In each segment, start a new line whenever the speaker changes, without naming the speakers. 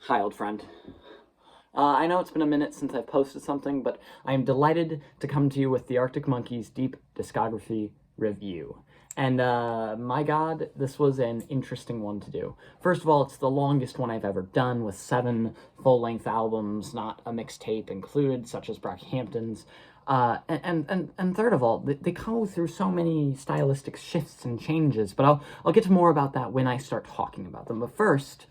Hi, old friend. I know it's been a minute since I've posted something, but I am delighted to come to you with the Arctic Monkeys Deep Discography Review. And my god, this was an interesting one to do. First of all, it's the longest one I've ever done, with 7 full-length albums, not a mixtape included, such as Brockhampton's. And third of all, they go through so many stylistic shifts and changes, but I'll get to more about that when I start talking about them. But first,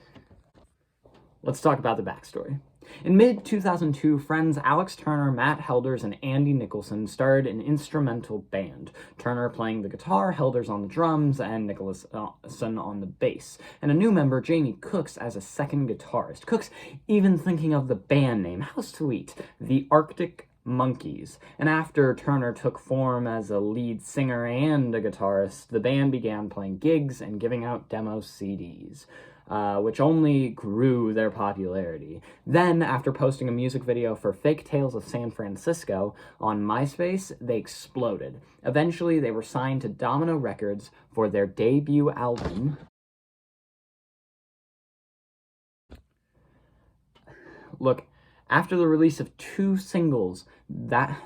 let's talk about the backstory. In mid-2002, friends Alex Turner, Matt Helders, and Andy Nicholson started an instrumental band, Turner playing the guitar, Helders on the drums, and Nicholson on the bass, and a new member, Jamie Cooks, as a second guitarist. Cooks even thinking of the band name, how sweet, the Arctic Monkeys. And after Turner took form as a lead singer and a guitarist, the band began playing gigs and giving out demo CDs. Which only grew their popularity. Then, after posting a music video for Fake Tales of San Francisco on MySpace, they exploded. Eventually, they were signed to Domino Records for their debut album. Look, after the release of 2 singles, the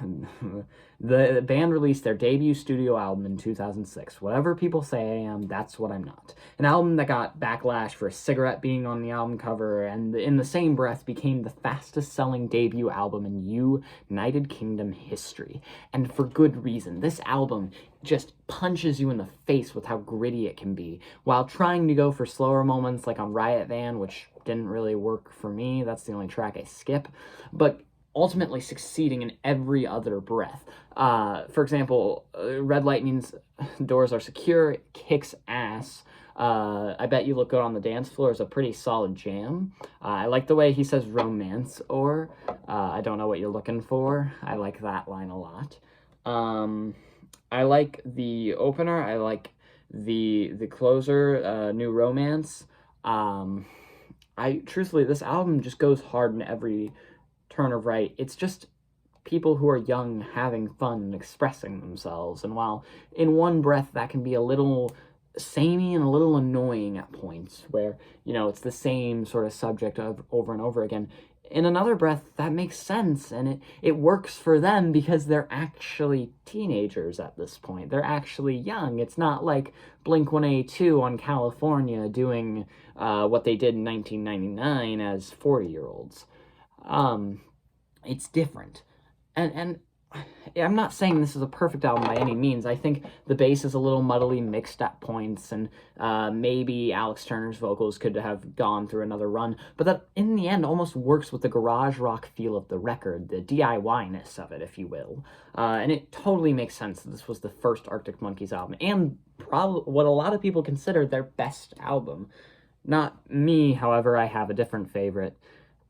band released their debut studio album in 2006. Whatever people say I am, that's what I'm not. An album that got backlash for a cigarette being on the album cover, and in the same breath became the fastest-selling debut album in United Kingdom history. And for good reason. This album just punches you in the face with how gritty it can be, while trying to go for slower moments like on Riot Van, which didn't really work for me. That's the only track I skip. But ultimately succeeding in every other breath. For example, Red Lightning's Doors Are Secure kicks ass. I Bet You Look Good on the Dance Floor is a pretty solid jam. I like the way he says romance, or I don't know what you're looking for. I like that line a lot. I like the opener. I like the closer, New Romance. Truthfully, this album just goes hard in every turn of right. It's just people who are young having fun and expressing themselves. And while in one breath that can be a little samey and a little annoying at points, where, it's the same sort of subject over and over again, in another breath, that makes sense, and it works for them because they're actually teenagers at this point. They're actually young. It's not like Blink-182 on California doing what they did in 1999 as 40-year-olds. It's different. And I'm not saying this is a perfect album by any means. I think the bass is a little muddily mixed at points, and maybe Alex Turner's vocals could have gone through another run, but that, in the end, almost works with the garage rock feel of the record, the DIY-ness of it, if you will. And it totally makes sense that this was the first Arctic Monkeys album, and probably what a lot of people consider their best album. Not me, however. I have a different favorite,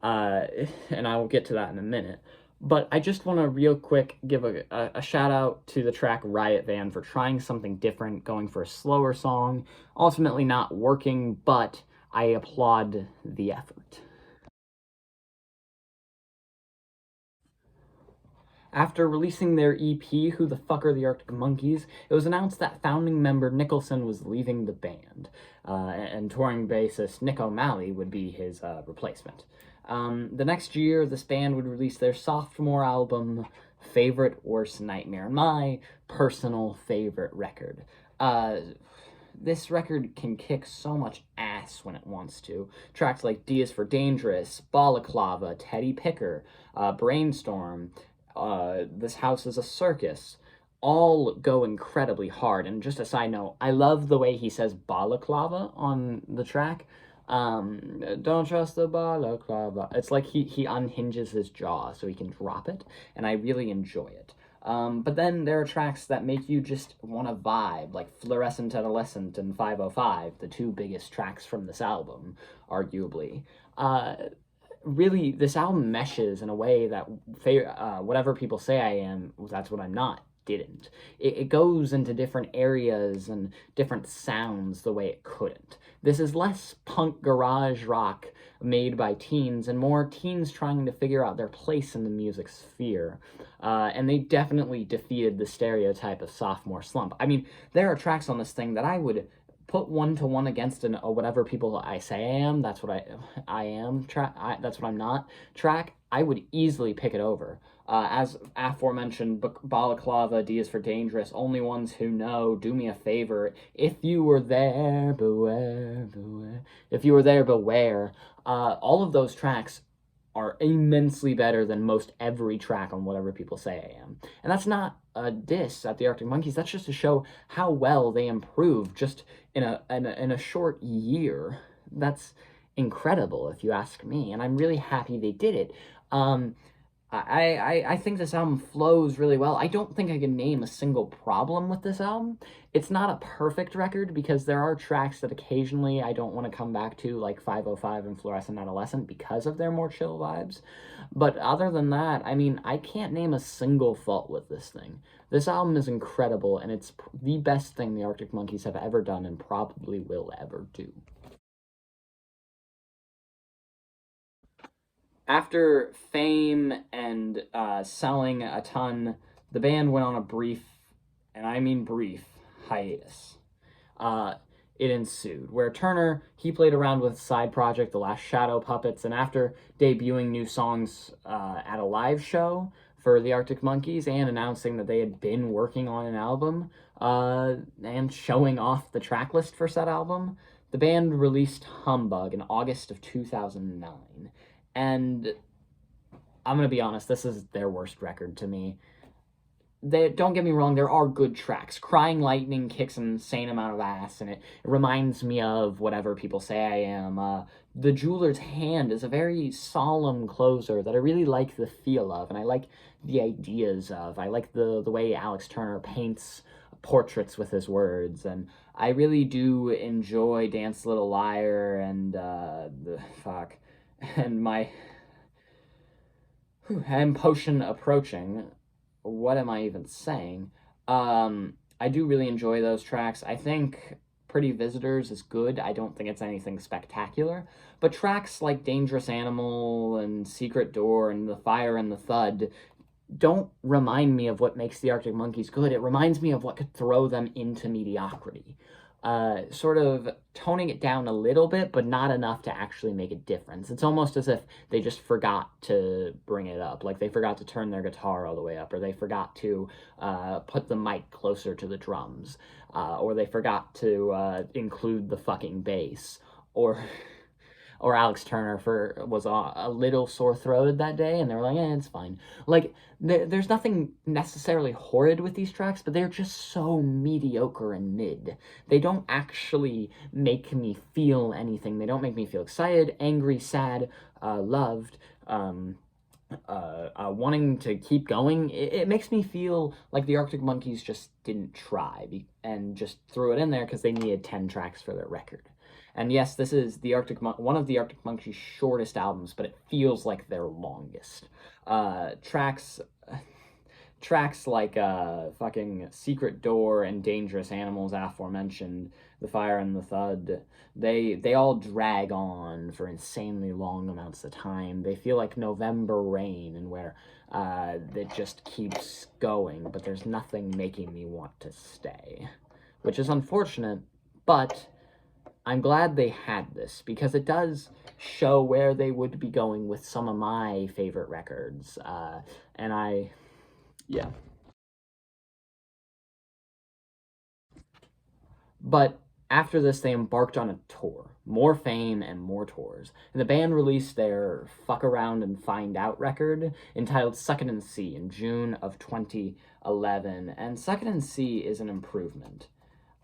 and I will get to that in a minute. But I just want to real quick give a shout out to the track Riot Van for trying something different, going for a slower song, ultimately not working, but I applaud the effort. After releasing their EP, Who the Fuck Are the Arctic Monkeys, it was announced that founding member Nicholson was leaving the band, and touring bassist Nick O'Malley would be his replacement. The next year, this band would release their sophomore album, Favorite Worst Nightmare, my personal favorite record. This record can kick so much ass when it wants to. Tracks like D is for Dangerous, Balaclava, Teddy Picker, Brainstorm, This House is a Circus, all go incredibly hard. And just a side note, I love the way he says balaclava on the track. Don't trust the balaclava. It's like he unhinges his jaw so he can drop it, and I really enjoy it. But then there are tracks that make you just want to vibe, like Fluorescent Adolescent and 505, the 2 biggest tracks from this album, arguably. Really, this album meshes in a way that whatever people say I am, that's what I'm not, didn't. It goes into different areas and different sounds the way it couldn't. This is less punk garage rock made by teens and more teens trying to figure out their place in the music sphere. And they definitely defeated the stereotype of sophomore slump. I mean, there are tracks on this thing that I would put 1-to-1 against an whatever people I say I am, that's what I am that's what I'm not track, I would easily pick it over. As aforementioned, Balaclava, D is for Dangerous, Only Ones Who Know, Do Me a Favor, If You Were There, Beware, Beware, If You Were There, Beware. All of those tracks are immensely better than most every track on Whatever People Say I Am. And that's not a diss at the Arctic Monkeys, that's just to show how well they improved just in a short year. That's incredible, if you ask me, and I'm really happy they did it. I think this album flows really well. I don't think I can name a single problem with this album. It's not a perfect record because there are tracks that occasionally I don't want to come back to, like 505 and Fluorescent Adolescent, because of their more chill vibes. But other than that, I mean, I can't name a single fault with this thing. This album is incredible, and it's the best thing the Arctic Monkeys have ever done and probably will ever do. After fame and selling a ton, the band went on a brief, and I mean brief, hiatus. It ensued, where Turner, he played around with side project The Last Shadow Puppets, and after debuting new songs at a live show for the Arctic Monkeys and announcing that they had been working on an album and showing off the track list for said album, the band released Humbug in August of 2009. And I'm going to be honest, this is their worst record to me. Don't get me wrong, there are good tracks. Crying Lightning kicks an insane amount of ass, and it reminds me of Whatever People Say I Am. The Jeweler's Hand is a very solemn closer that I really like the feel of, and I like the ideas of. I like the way Alex Turner paints portraits with his words, and I really do enjoy Dance Little Liar and and Potion Approaching. What am I even saying? I do really enjoy those tracks. I think Pretty Visitors is good. I don't think it's anything spectacular. But tracks like Dangerous Animal and Secret Door and The Fire and the Thud don't remind me of what makes the Arctic Monkeys good. It reminds me of what could throw them into mediocrity. Sort of toning it down a little bit, but not enough to actually make a difference. It's almost as if they just forgot to bring it up. Like they forgot to turn their guitar all the way up, or they forgot to put the mic closer to the drums, or they forgot to include the fucking bass, or Alex Turner was a little sore-throated that day, and they were like, it's fine. Like, there's nothing necessarily horrid with these tracks, but they're just so mediocre and mid. They don't actually make me feel anything. They don't make me feel excited, angry, sad, loved, wanting to keep going. It makes me feel like the Arctic Monkeys just didn't try and just threw it in there because they needed 10 tracks for their record. And yes, this is one of the Arctic Monkeys' shortest albums, but it feels like their longest. Tracks like fucking Secret Door and Dangerous Animals, aforementioned, The Fire and the Thud, they all drag on for insanely long amounts of time. They feel like November rain, and where it just keeps going, but there's nothing making me want to stay, which is unfortunate, but I'm glad they had this, because it does show where they would be going with some of my favorite records, yeah. But after this, they embarked on a tour. More fame and more tours. And the band released their Fuck Around and Find Out record, entitled Suck It and See, in June of 2011. And Suck It and See is an improvement.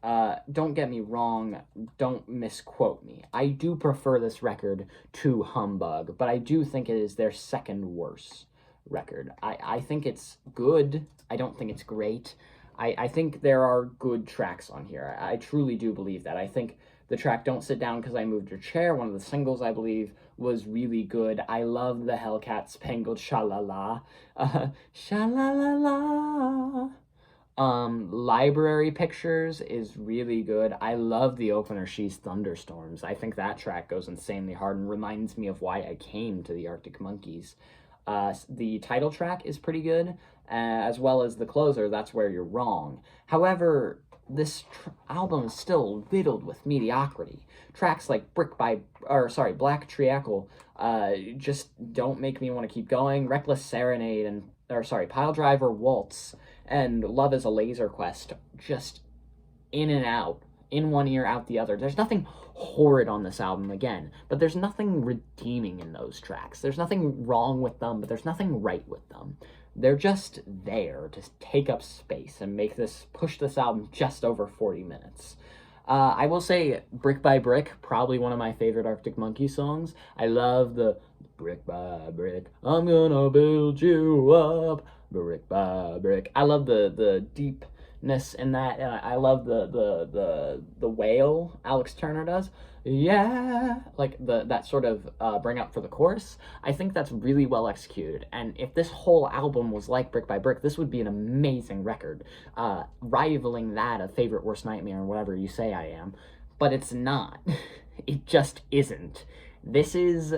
Don't get me wrong, don't misquote me. I do prefer this record to Humbug, but I do think it is their second worst record. I think it's good. I don't think it's great. I think there are good tracks on here. I truly do believe that. I think the track Don't Sit Down Because I Moved Your Chair, one of the singles, I believe, was really good. I love the Hellcat Spangled Sha-La-La. Sha-La-La-La. Library Pictures is really good. I love the opener, She's Thunderstorms. I think that track goes insanely hard and reminds me of why I came to the Arctic Monkeys. The title track is pretty good, as well as the closer, That's Where You're Wrong. However, this album is still riddled with mediocrity. Tracks like Black Triacle, just don't make me want to keep going. Reckless Serenade Pile Driver Waltz and Love is a Laser Quest, just in and out, in one ear, out the other. There's nothing horrid on this album, again, but there's nothing redeeming in those tracks. There's nothing wrong with them, but there's nothing right with them. They're just there to take up space and push this album just over 40 minutes. I will say Brick by Brick, probably one of my favorite Arctic Monkeys songs. I love the brick by brick, I'm gonna build you up, brick by brick. I love the deepness in that. I love the wail Alex Turner does. Yeah, like that sort of bring up for the chorus. I think that's really well executed, and if this whole album was like Brick by Brick, this would be an amazing record, rivaling that of Favorite Worst Nightmare or whatever you say I am, but it's not. It just isn't. This is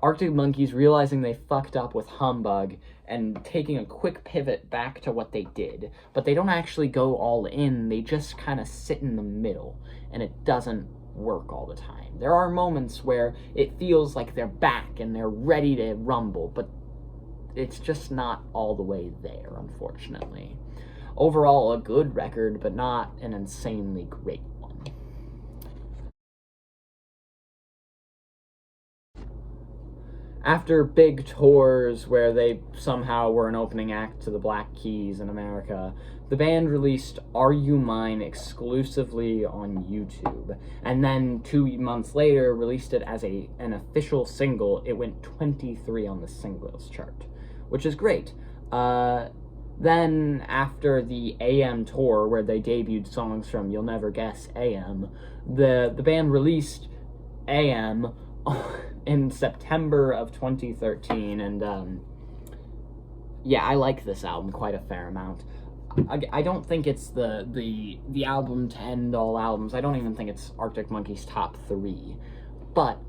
Arctic Monkeys realizing they fucked up with Humbug and taking a quick pivot back to what they did, but they don't actually go all in, they just kind of sit in the middle, and it doesn't work all the time. There are moments where it feels like they're back and they're ready to rumble, but it's just not all the way there, unfortunately. Overall, a good record, but not an insanely great one. After big tours where they somehow were an opening act to the Black Keys in America, the band released Are You Mine exclusively on YouTube, and then 2 months later released it as an official single. It went 23 on the singles chart, which is great. Then, after the AM tour, where they debuted songs from You'll Never Guess AM, the band released AM in September of 2013, and yeah, I like this album quite a fair amount. I don't think it's the album to end all albums. I don't even think it's Arctic Monkeys' top 3, but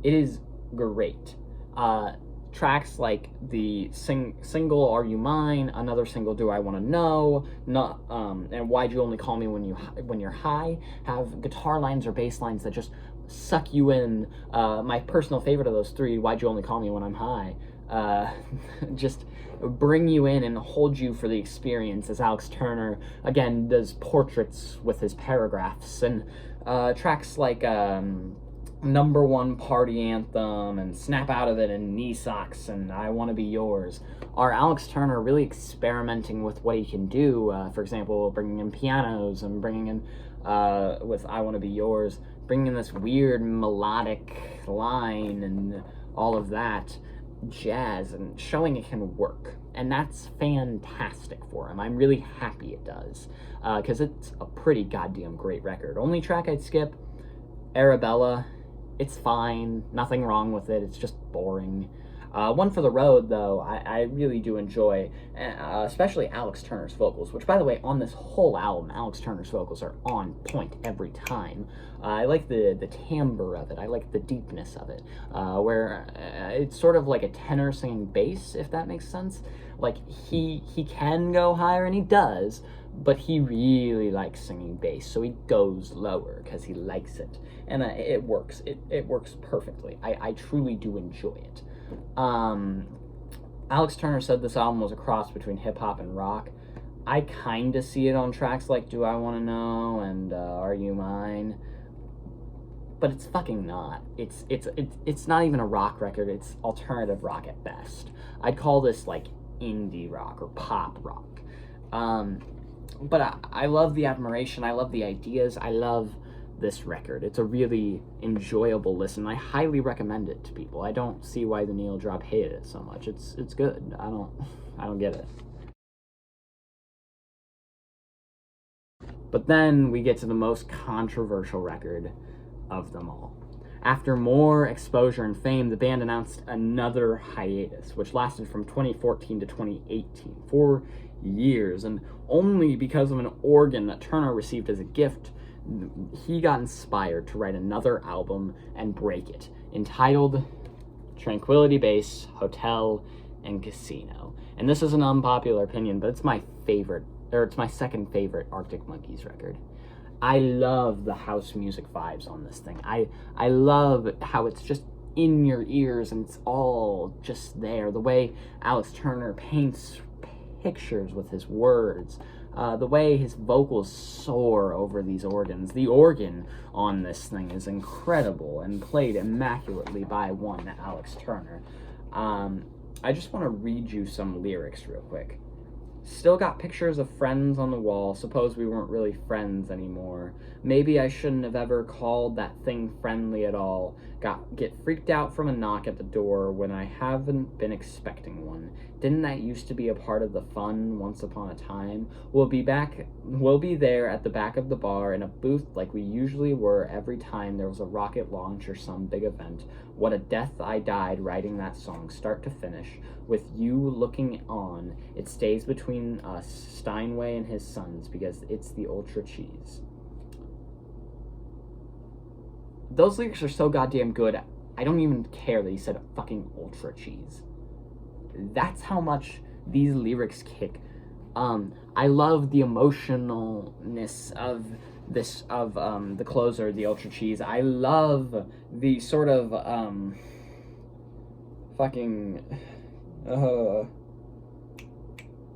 it is great. Tracks like the single Are You Mine, another single Do I Want to Know, and Why'd You Only Call Me When You're High have guitar lines or bass lines that just suck you in. My personal favorite of those 3, Why'd You Only Call Me When I'm High, just bring you in and hold you for the experience as Alex Turner, again, does portraits with his paragraphs. And tracks like Number One Party Anthem and Snap Out of It and Knee Socks and I Want to Be Yours are Alex Turner really experimenting with what he can do. For example, bringing in pianos and bringing in, with I Want to Be Yours, bringing in this weird melodic line and all of that jazz and showing it can work. And that's fantastic for him. I'm really happy it does, because it's a pretty goddamn great record. Only track I'd skip, Arabella. It's fine, nothing wrong with it, it's just boring. One for the Road, though, I really do enjoy, especially Alex Turner's vocals, which, by the way, on this whole album, Alex Turner's vocals are on point every time. I like the timbre of it, I like the deepness of it, where it's sort of like a tenor singing bass, if that makes sense. Like, he can go higher, and he does, but he really likes singing bass, so he goes lower because he likes it, and it works. It works perfectly. I truly do enjoy it. Alex Turner said this album was a cross between hip-hop and rock. I kind of see it on tracks like Do I Want to Know and Are You Mine, but it's fucking not. It's not even a rock record. It's alternative rock at best. I'd call this like indie rock or pop rock. But I love the admiration, I love the ideas, I love this record. It's a really enjoyable listen. I highly recommend it to people. I don't see why the Needle Drop hated it so much. It's good. I don't get it. But then we get to the most controversial record of them all. After more exposure and fame, the band announced another hiatus, which lasted from 2014 to 2018, 4 years, and only because of an organ that Turner received as a gift, he got inspired to write another album and break it, entitled Tranquility Base, Hotel, and Casino. And this is an unpopular opinion, but it's my favorite, or it's my second favorite Arctic Monkeys record. I love the house music vibes on this thing. I love how it's just in your ears and it's all just there. The way Alex Turner paints pictures with his words, the way his vocals soar over these organs. The organ on this thing is incredible and played immaculately by one Alex Turner. I just want to read you some lyrics real quick. Still got pictures of friends on the wall. Suppose we weren't really friends anymore. Maybe I shouldn't have ever called that thing friendly at all. Get freaked out from a knock at the door when I haven't been expecting one. Didn't that used to be a part of the fun once upon a time? We'll be there at the back of the bar in a booth like we usually were every time there was a rocket launch or some big event. What a death I died writing that song, start to finish. With you looking on, it stays between us, Steinway and his sons, because it's the ultra cheese. Those lyrics are so goddamn good, I don't even care that he said fucking ultra cheese. That's how much these lyrics kick. I love the emotionalness of this, of the closer, the ultra cheese. I love the sort of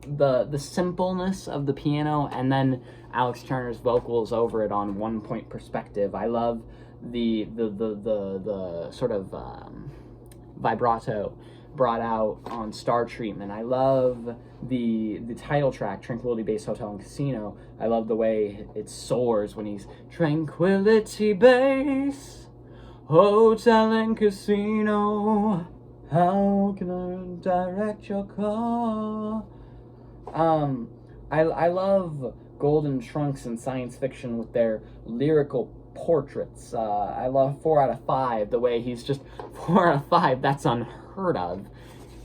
the simpleness of the piano, and then Alex Turner's vocals over it on 1 point perspective. I love the sort of vibrato brought out on Star Treatment. I love the title track, Tranquility Base Hotel and Casino. I love the way it soars when he's Tranquility Base Hotel and Casino. How can I direct your car? I love Golden Trunks and science fiction with their lyrical portraits. I love 4 out of 5, the way he's just 4 out of 5, that's unheard of.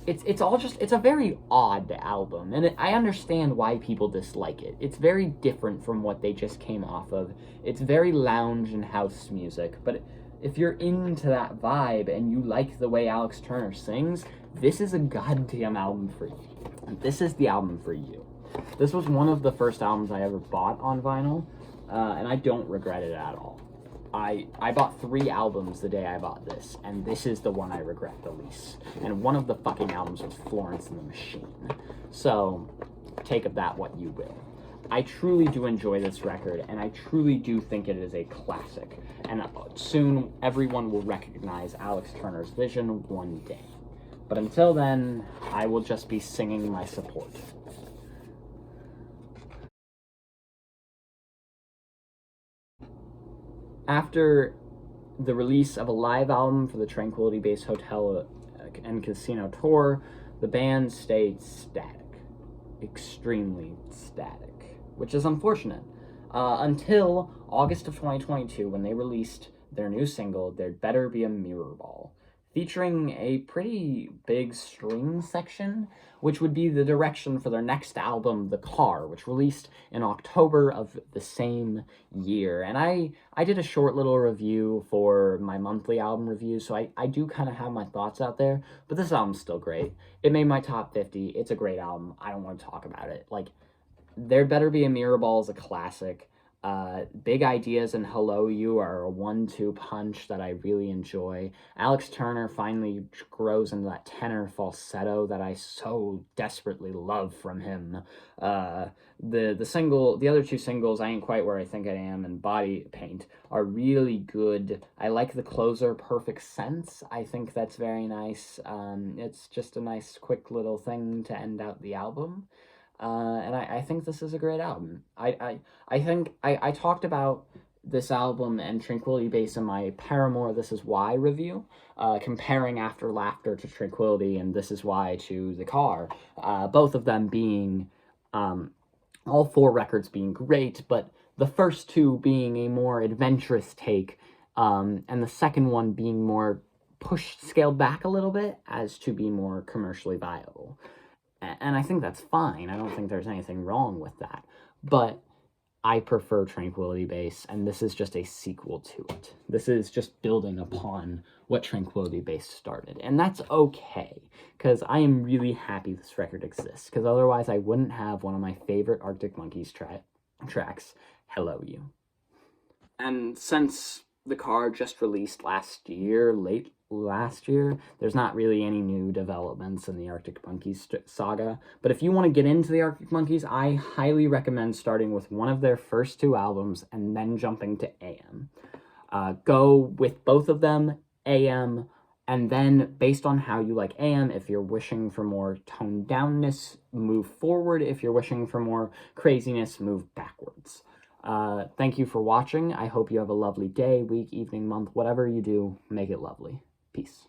It's all just, it's a very odd album, and I understand why people dislike it. It's very different from what they just came off of. It's very lounge and house music, but if you're into that vibe and you like the way Alex Turner sings, this is a goddamn album for you. This is the album for you. This was one of the first albums I ever bought on vinyl, and I don't regret it at all. I bought 3 albums the day I bought this, and this is the one I regret the least. And one of the fucking albums was Florence and the Machine. So, take of that what you will. I truly do enjoy this record, and I truly do think it is a classic. And soon, everyone will recognize Alex Turner's vision one day. But until then, I will just be singing my support. After the release of a live album for the Tranquility Base Hotel and Casino tour, the band stayed static. Extremely static. Which is unfortunate. Until August of 2022, when they released their new single, There'd Better Be a Mirror Ball, featuring a pretty big string section, which would be the direction for their next album, The Car, which released in October of the same year. And I did a short little review for my monthly album review, so I do kind of have my thoughts out there, but this album's still great. It made my top 50. It's a great album. I don't want to talk about it. Like, There Better Be a Mirror Ball is a classic. Big Ideas and Hello You are a 1-2 punch that I really enjoy. Alex Turner finally grows into that tenor falsetto that I so desperately love from him. The other 2 singles, I Ain't Quite Where I Think I Am and Body Paint, are really good. I like the closer, Perfect Sense. I think that's very nice. It's just a nice, quick little thing to end out the album. And I think this is a great album. I think I talked about this album and Tranquility Base in my Paramore This Is Why review, comparing After Laughter to Tranquility and This Is Why to The Car, both of them being, all 4 records being great, but the first 2 being a more adventurous take, and the second one being more scaled back a little bit as to be more commercially viable. And I think that's fine. I don't think there's anything wrong with that. But I prefer Tranquility Base, and this is just a sequel to it. This is just building upon what Tranquility Base started. And that's okay, because I am really happy this record exists, because otherwise I wouldn't have one of my favorite Arctic Monkeys tracks, Hello You. And since the car just released late last year, there's not really any new developments in the Arctic Monkeys saga. But if you want to get into the Arctic Monkeys, I highly recommend starting with one of their first two albums and then jumping to AM. Go with both of them, AM, and then based on how you like AM, if you're wishing for more toned downness, move forward. If you're wishing for more craziness, move backwards. Thank you for watching. I hope you have a lovely day, week, evening, month, whatever you do, make it lovely. Peace.